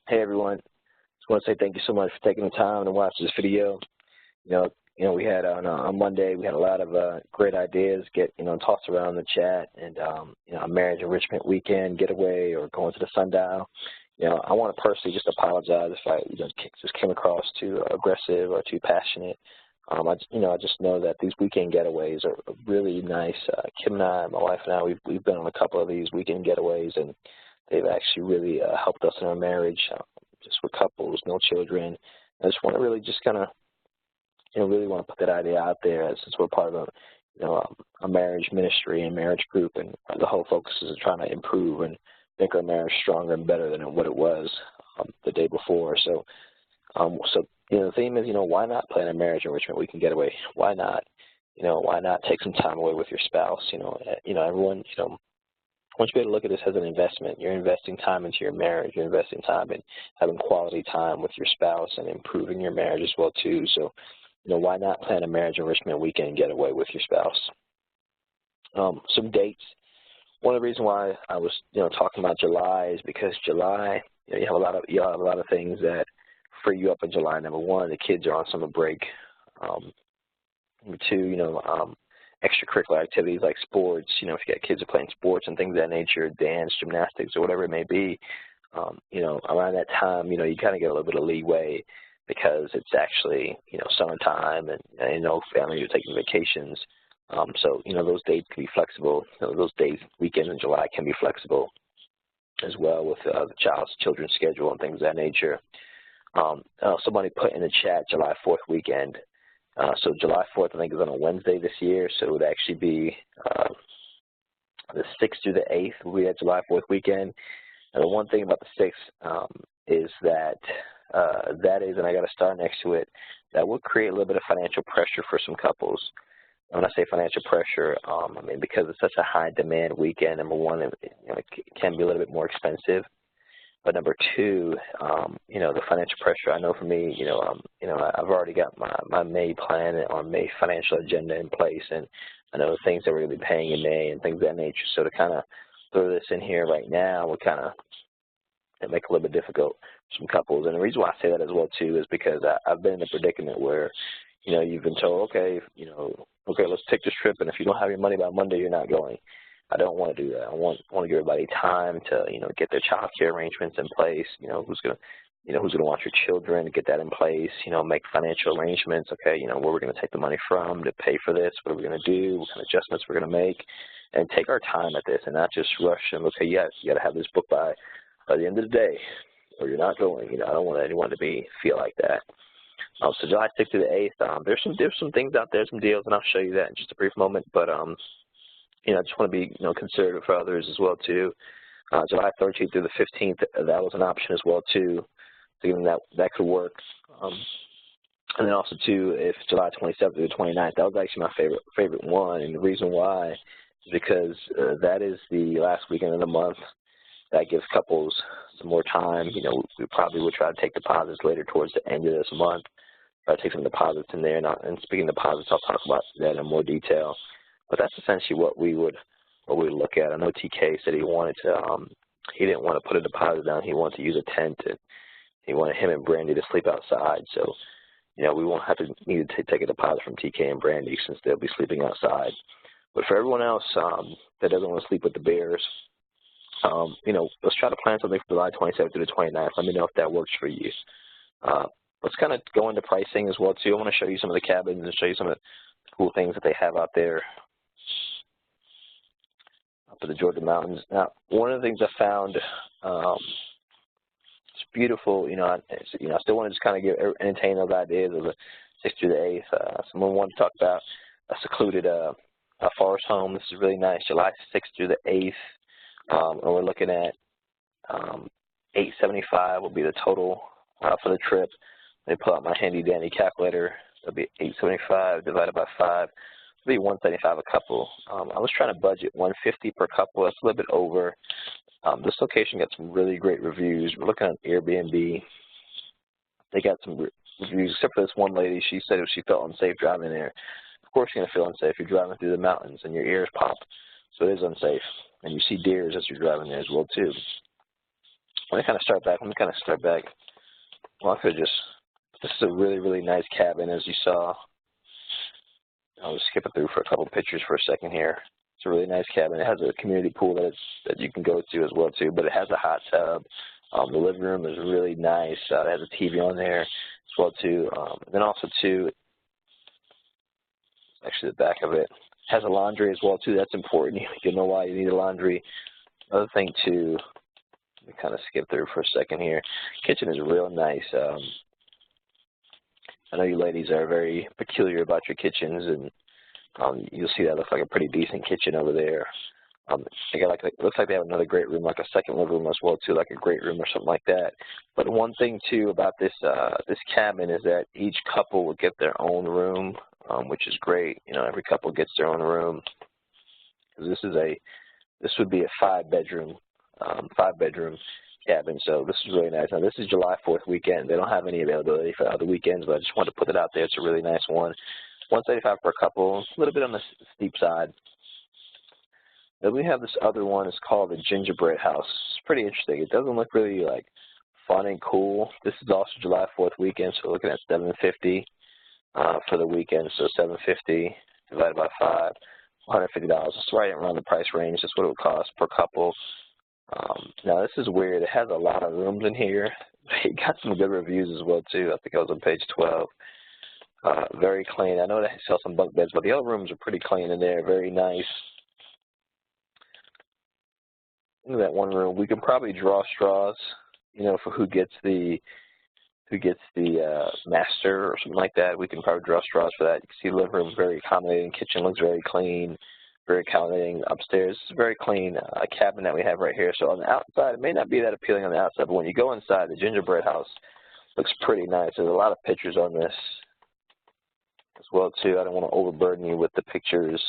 Hey everyone, just want to say thank you so much for taking the time to watch this video. We had on Monday we had a lot of great ideas get tossed around the chat, and a marriage enrichment weekend getaway or going to the sundial. I want to personally just apologize if I just came across too aggressive or too passionate. I just know that these weekend getaways are really nice. Kim and I, my wife and I, we've been on a couple of these weekend getaways, and they've actually really helped us in our marriage. Just for couples, no children. I just want to really just kind of, really want to put that idea out there, since we're part of a marriage ministry and marriage group, and the whole focus is trying to improve and make our marriage stronger and better than what it was the day before. So the theme is, why not plan a marriage enrichment weekend getaway? Why not? Why not take some time away with your spouse? Everyone, I want you to be able to look at this as an investment. You're investing time into your marriage. You're investing time in having quality time with your spouse and improving your marriage as well too. So, why not plan a marriage enrichment weekend getaway with your spouse? Some dates. One of the reasons why I was talking about July is because July, you have a lot of things that free you up in July. Number one, the kids are on summer break. Number two, extracurricular activities like sports, if you got kids who are playing sports and things of that nature, dance, gymnastics, or whatever it may be, around that time, you kind of get a little bit of leeway because it's actually, summertime and families are taking vacations. So, those dates can be flexible. Those days, weekends in July can be flexible as well with the children's schedule and things of that nature. Somebody put in the chat July 4th weekend. So July 4th, I think, is on a Wednesday this year, so it would actually be the 6th through the 8th will be that July 4th weekend. And the one thing about the 6th is that and I got a star next to it, that will create a little bit of financial pressure for some couples. When I say financial pressure, because it's such a high demand weekend, number one, it can be a little bit more expensive. But number two, the financial pressure, I know for me, I've already got my May plan or May financial agenda in place, and I know the things that we're going to be paying in May and things of that nature. So to kind of throw this in here right now would kind of make it a little bit difficult for some couples. And the reason why I say that as well, too, is because I've been in a predicament where, you've been told, okay, let's take this trip, and if you don't have your money by Monday, you're not going. I don't want to do that. I want to give everybody time to, get their child care arrangements in place. Who's going to watch your children, get that in place. Make financial arrangements. Okay, where we're going to take the money from to pay for this. What are we going to do? What kind of adjustments we're going to make, and take our time at this, and not just rush and okay, yes, you got to have this book by the end of the day, or you're not going. I don't want anyone to feel like that. So July 6th through the 8th, there's some things out there, some deals, and I'll show you that in just a brief moment. But I just want to be considerate for others as well too. July 13th through the 15th, that was an option as well too. So even that could work. And then also too, if July 27th through the 29th, that was actually my favorite one, and the reason why is because that is the last weekend of the month. That gives couples some more time. We probably would try to take deposits later towards the end of this month. Try to take some deposits in there, and speaking of deposits, I'll talk about that in more detail. But that's essentially what we would look at. I know TK said he wanted to, he didn't want to put a deposit down. He wanted to use a tent, and he wanted him and Brandy to sleep outside. So, we won't have to need to take a deposit from TK and Brandy since they'll be sleeping outside. But for everyone else that doesn't want to sleep with the Bears, let's try to plan something for July 27th through the 29th. Let me know if that works for you. Let's kind of go into pricing as well too. I want to show you some of the cabins and show you some of the cool things that they have out there up in the Georgia mountains. Now, one of the things I found, it's beautiful. I still want to just kind of entertain those ideas of the 6th through the 8th. Someone wanted to talk about a secluded forest home. This is really nice. July 6th through the 8th. And we're looking at $875 will be the total for the trip. Let me pull out my handy dandy calculator. It'll be $875 divided by 5. It'll be $175 a couple. I was trying to budget $150 per couple. That's a little bit over. This location got some really great reviews. We're looking at Airbnb. They got some reviews, except for this one lady. She said she felt unsafe driving there. Of course you're going to feel unsafe. You're driving through the mountains and your ears pop. So it is unsafe. And you see deers as you're driving there as well too. Let me kind of start back. Well, I could just, this is a really, really nice cabin, as you saw. I'll just skip it through for a couple pictures for a second here. It's a really nice cabin. It has a community pool that you can go to as well, too, but it has a hot tub. The living room is really nice. It has a TV on there as well, too. And then also, too, actually the back of it has a laundry as well, too. That's important. You know why you need a laundry. Other thing, too, let me kind of skip through for a second here. Kitchen is real nice. I know you ladies are very peculiar about your kitchens, and you'll see that looks like a pretty decent kitchen over there. They got it looks like they have another great room, like a second living room as well too, like a great room or something like that. But one thing too about this this cabin is that each couple will get their own room, which is great. You know, every couple gets their own room. This would be a five bedroom cabin, so this is really nice. Now this is July 4th weekend. They don't have any availability for other weekends, but I just wanted to put it out there. It's a really nice one. $175 per couple, a little bit on the steep side. Then we have this other one. It's called the Gingerbread House. It's pretty interesting. It doesn't look really like fun and cool. This is also July 4th weekend, so we're looking at $750 for the weekend. So $750 divided by 5, $150. It's right around the price range. That's what it would cost per couple. Now this is weird. It has a lot of rooms in here. It got some good reviews as well too. I think it was on page 12. Very clean. I know they sell some bunk beds, but the other rooms are pretty clean in there. Very nice. Look at that one room. We can probably draw straws, you know, for who gets the master or something like that. We can probably draw straws for that. You can see the living room is very accommodating. Kitchen looks very clean, very accommodating. Upstairs, it's very clean cabin that we have right here. So on the outside, it may not be that appealing on the outside, but when you go inside, the Gingerbread House looks pretty nice. There's a lot of pictures on this as well too. I don't want to overburden you with the pictures.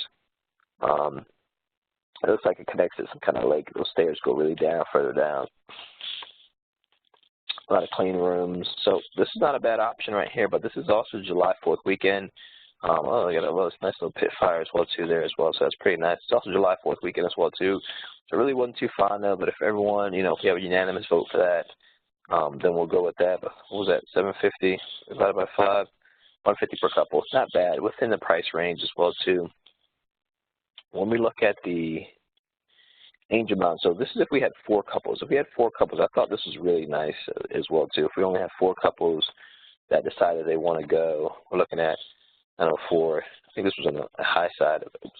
It looks like it connects to some kind of lake. Those stairs go really down, further down. A lot of clean rooms. So this is not a bad option right here, but this is also July 4th weekend. Oh, they got a nice little pit fire as well too there as well, so that's pretty nice. It's also July 4th weekend as well too. So it really wasn't too fond of, but if everyone, you know, if you have a unanimous vote for that, then we'll go with that. But what was that, 750 divided by 5? 150 per couple. It's not bad, within the price range as well too. When we look at the Angel Mountain, so this is if we had 4 couples. If we had 4 couples, I thought this was really nice as well too. If we only have 4 couples that decided they want to go, we're looking at 904. I think this was on the high side of it.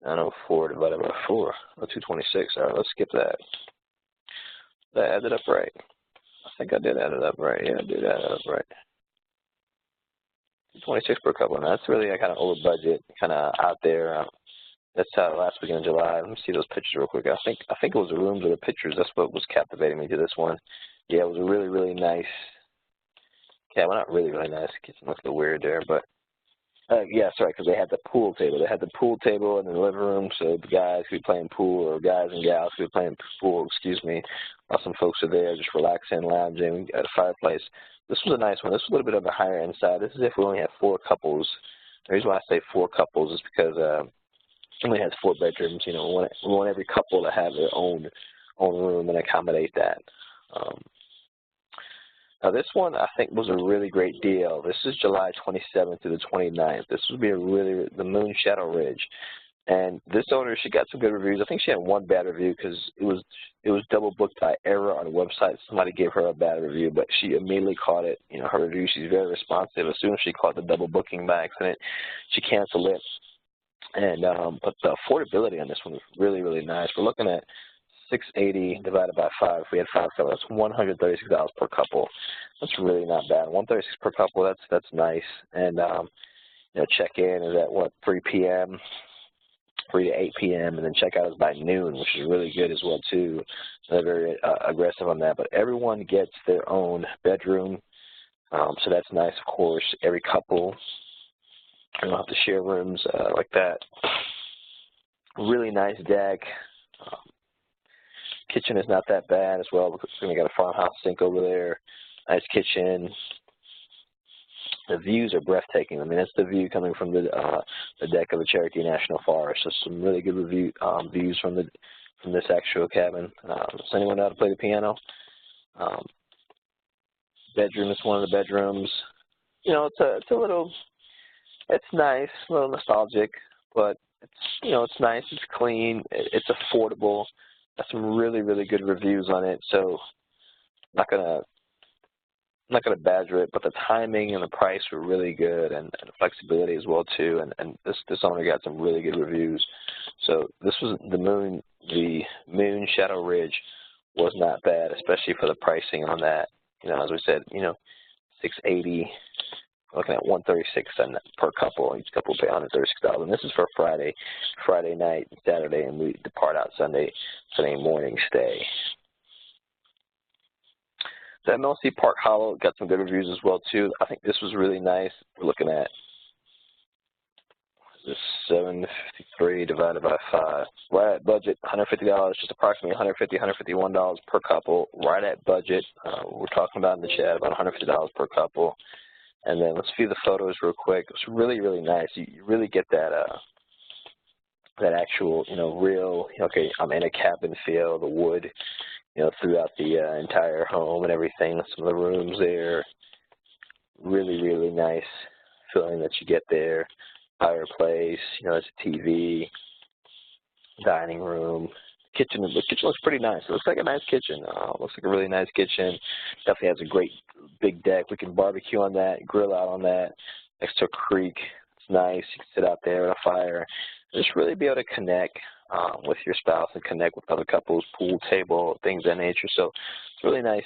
904 divided by 4, 226. All right, let's skip that. Did I add it up right? I think I did add it up right. Yeah, I did add it up right. 226 per couple. Now that's really kind of over budget, kind of out there. That's last weekend in July. Let me see those pictures real quick. I think it was the rooms or the pictures. That's what was captivating me to this one. Yeah, it was a really, really nice cabin. Well, not really, really nice. The kitchen looks a little weird there, but yeah, sorry, because they had the pool table. They had the pool table in the living room, so the guys could be playing pool, or guys and gals could be playing pool, excuse me, while some folks are there just relaxing, lounging at a fireplace. This was a nice one. This was a little bit on the higher end side. This is if we only have 4 couples. The reason why I say 4 couples is because it only has 4 bedrooms. You know, we want every couple to have their own room and accommodate that. Now this one I think was a really great deal. This is July 27th to the 29th. This would be the Moon Shadow Ridge. And this owner, she got some good reviews. I think she had one bad review because it was double booked by error on the website. Somebody gave her a bad review, but she immediately caught it. You know, her review, she's very responsive. As soon as she caught the double booking by accident, she canceled it. And but the affordability on this one was really, really nice. We're looking at $680 divided by 5. If we had 5 couples, that's $136 per couple. That's really not bad. $136 per couple. That's nice. And you know, check-in is at what, 3 p.m. 3 to 8 p.m. and then checkout is by noon, which is really good as well too. So they're very aggressive on that. But everyone gets their own bedroom, so that's nice. Of course, every couple, you don't have to share rooms like that. Really nice deck. Kitchen is not that bad as well because we got a farmhouse sink over there. Nice kitchen. The views are breathtaking. I mean, that's the view coming from the deck of the Cherokee National Forest. So some really good views from the from this actual cabin. Does anyone know how to play the piano? Bedroom is one of the bedrooms. You know, it's a little, it's nice, a little nostalgic, but it's, you know, it's nice, it's clean, it's affordable. Got some really, really good reviews on it, so I'm not gonna badger it, but the timing and the price were really good, and the flexibility as well too. And this owner got some really good reviews. So this was the Moon Shadow Ridge was not bad, especially for the pricing on that. You know, as we said, you know, $680. Looking at $136 per couple. Each couple pay $136. And this is for Friday night, Saturday, and we depart out Sunday morning stay. The MLC Park Hollow got some good reviews as well too. I think this was really nice. We're looking at this $753 divided by 5. Right at budget, $150, just approximately $151 per couple. Right at budget. We're talking about in the chat about $150 per couple. And then let's view the photos real quick. It's really, really nice. You really get that that actual, you know, real, okay, I'm in a cabin feel, the wood, you know, throughout the entire home and everything. Some of the rooms there, really, really nice feeling that you get there. Fireplace, you know, there's a TV, dining room. The kitchen looks pretty nice. It looks like a nice kitchen. Looks like a really nice kitchen. Definitely has a great big deck. We can barbecue on that, grill out on that, next to a creek. It's nice. You can sit out there at a fire. Just really be able to connect with your spouse and connect with other couples, pool table, things of that nature. So it's really nice,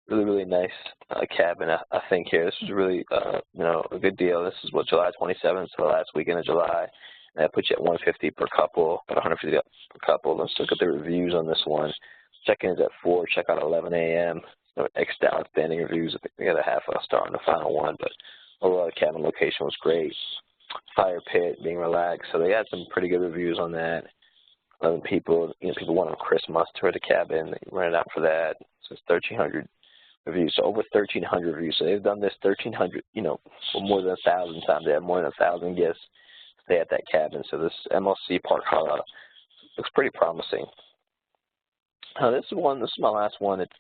really nice cabin, I think, here. This is really, you know, a good deal. This is what, July 27th, so the last weekend of July. And that puts you at $150 per couple, about $150 per couple. Let's look at the reviews on this one. Check-in is at 4, check out at 11 a.m. So extra outstanding reviews. I think we got a half a star on the final one, but overall the cabin location was great. Fire pit, being relaxed. So they had some pretty good reviews on that. 11 people, you know, people wanted Christmas tour the cabin. They rented out for that. So it's 1,300 reviews. So over 1,300 reviews. So they've done this 1,300, you know, for more than 1,000 times. They have more than 1,000 guests stay at that cabin. So this MLC Park Hollow looks pretty promising. This is my last one. It's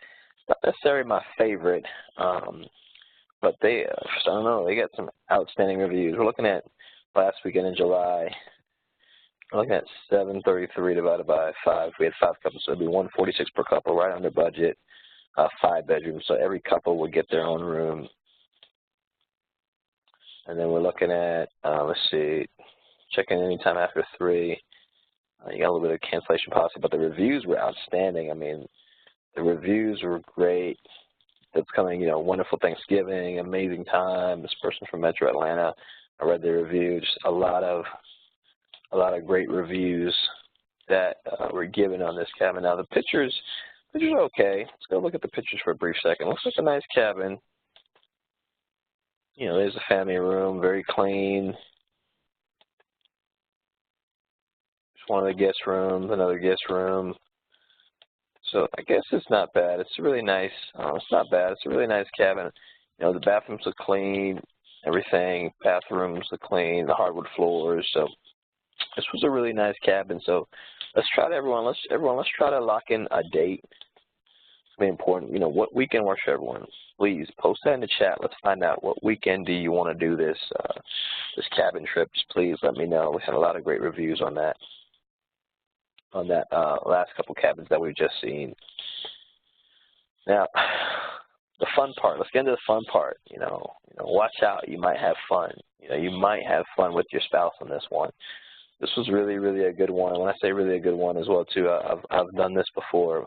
not necessarily my favorite, but they, I don't know, they got some outstanding reviews. We're looking at last weekend in July. We're looking at $733 divided by 5. We had 5 couples, so it'd be $146 per couple, right under budget. 5 bedrooms, so every couple would get their own room. And then we're looking at, let's see, check-in anytime after 3. You got a little bit of cancellation policy, but the reviews were outstanding. I mean, the reviews were great. It's coming, you know, wonderful Thanksgiving, amazing time. This person from Metro Atlanta, I read their review. Just a lot of great reviews that were given on this cabin. Now the pictures are okay. Let's go look at the pictures for a brief second. Looks like a nice cabin. You know, there's a family room, very clean. One of the guest rooms, another guest room. So I guess it's not bad. It's really nice. It's not bad. It's a really nice cabin. You know, the bathrooms are clean, everything. Bathrooms are clean, the hardwood floors. So this was a really nice cabin. So let's try to let's try to lock in a date. It's really important. You know, what weekend works for everyone? Please post that in the chat. Let's find out what weekend do you want to do this cabin trip. Just please let me know. We had a lot of great reviews on that. Last couple cabins that we've just seen. Now, the fun part. Let's get into the fun part. You know, watch out. You might have fun. You know, you might have fun with your spouse on this one. This was really, really a good one. When I say really a good one as well, too, I've done this before.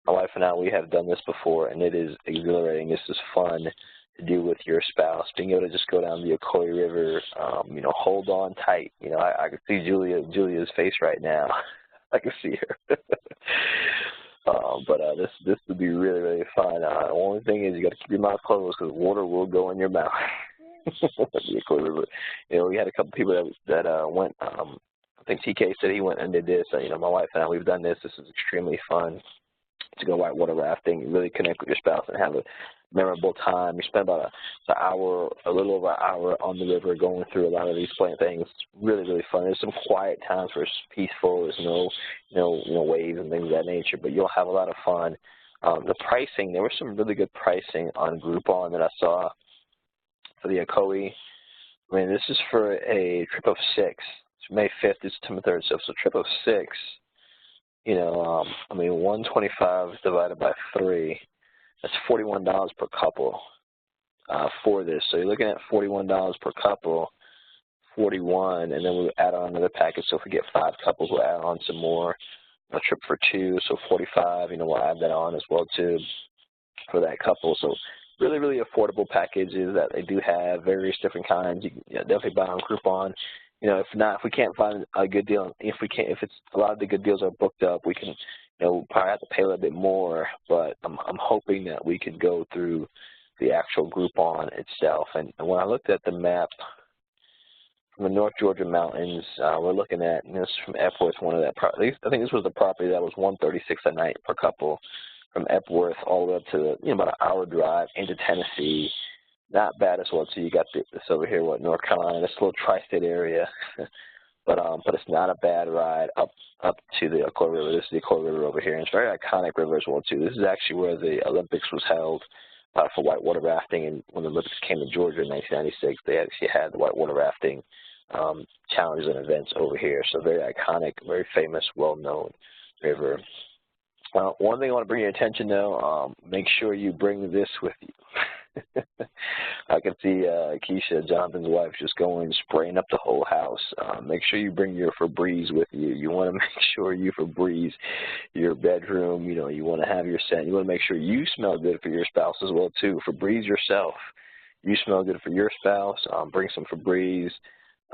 My wife and I, we have done this before, and it is exhilarating. This is fun to do with your spouse. Being able to just go down the Ocoee River, you know, hold on tight. You know, I can see Julia's face right now. I can see her. But this would be really, really fun. The only thing is you got to keep your mouth closed because water will go in your mouth. You know, we had a couple people that went. I think TK said he went and did this. You know, my wife and I, we've done this. This is extremely fun to go whitewater rafting, really connect with your spouse, and have memorable time. We spent about an hour, a little over an hour on the river going through a lot of these things. Really, really fun. There's some quiet times where it's peaceful. There's no waves and things of that nature, but you'll have a lot of fun. The pricing, there was some really good pricing on Groupon that I saw for the Ocoee. I mean, this is for a trip of 6. It's May 5th to September 3rd, so it's a trip of 6. I mean, 125 divided by 3. That's $41 per couple for this. So you're looking at $41 per couple, 41, and then we'll add on another package. So if we get 5 couples, we'll add on some more. A trip for 2, so 45. We'll add that on as well too for that couple. So really, really affordable packages that they do have, various different kinds. You can definitely buy on Groupon. If we can't find a good deal, if it's a lot of the good deals are booked up, we can, we'll probably have to pay a little bit more. But I'm hoping that we can go through the actual Groupon itself. And when I looked at the map from the North Georgia mountains, we're looking at, and this is from Epworth, one of that. I think this was the property that was $136 a night per couple, from Epworth all the way up to about an hour drive into Tennessee. Not bad as well. So you got this over here, North Carolina, this little tri-state area, but it's not a bad ride up to the Ocoee River. This is the Ocoee River over here, and it's a very iconic river as well too. This is actually where the Olympics was held for whitewater rafting, and when the Olympics came to Georgia in 1996, they actually had the whitewater rafting challenges and events over here. So very iconic, very famous, well-known river. One thing I want to bring your attention though, make sure you bring this with you. I can see Keisha, Jonathan's wife, just spraying up the whole house. Make sure you bring your Febreze with you. You want to make sure you Febreze your bedroom. You want to have your scent. You want to make sure you smell good for your spouse as well too. Febreze yourself. You smell good for your spouse. Bring some Febreze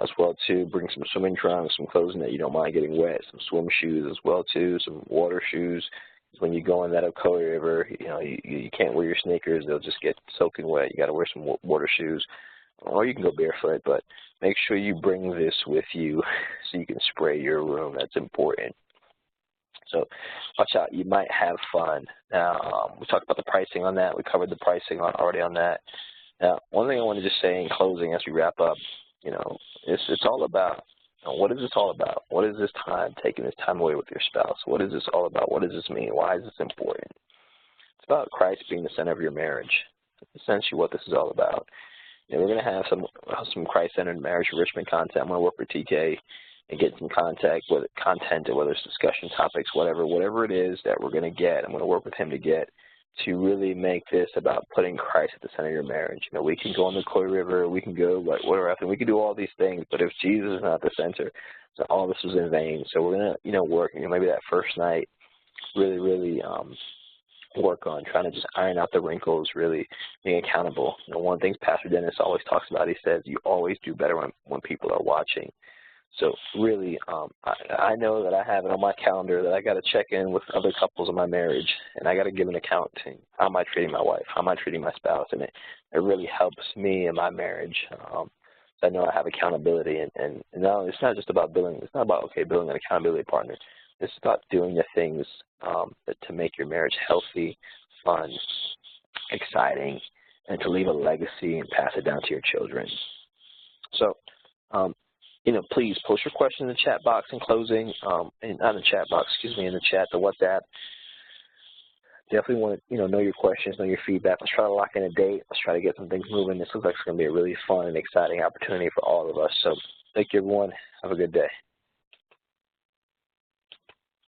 as well too. Bring some swimming trunks, some clothing that you don't mind getting wet, some swim shoes as well too, some water shoes. When you go in that Ocoee River, you can't wear your sneakers. They'll just get soaking wet. You got to wear some water shoes, or you can go barefoot, but make sure you bring this with you so you can spray your room. That's important. So watch out. You might have fun. Now, we talked about the pricing on that. We covered the pricing already on that. Now, one thing I want to just say in closing as we wrap up, it's all about, what is this all about? What is this time, taking this time away with your spouse? What is this all about? What does this mean? Why is this important? It's about Christ being the center of your marriage. That's essentially what this is all about. We're going to have some Christ-centered marriage enrichment content. I'm going to work with TK and get some content, whether it's discussion topics, whatever it is that we're going to get. I'm going to work with him to really make this about putting Christ at the center of your marriage. We can go on the Ocoee River, we can go whatever, we can do all these things, but if Jesus is not at the center, so all this was in vain. So we're gonna, work, maybe that first night, really work on trying to just iron out the wrinkles, really being accountable. One of the things Pastor Dennis always talks about, he says, you always do better when people are watching. So really, I know that I have it on my calendar that I got to check in with other couples in my marriage, and I got to give an account to how am I treating my wife, how am I treating my spouse, and it really helps me in my marriage. So I know I have accountability, and no, it's not just about building. It's not about building an accountability partner. It's about doing the things to make your marriage healthy, fun, exciting, and to leave a legacy and pass it down to your children. So. Please post your questions in the chat box in closing, not in the chat box, in the chat, the WhatsApp. Definitely want to, know your questions, know your feedback. Let's try to lock in a date. Let's try to get some things moving. This looks like it's going to be a really fun and exciting opportunity for all of us. So thank you, everyone. Have a good day.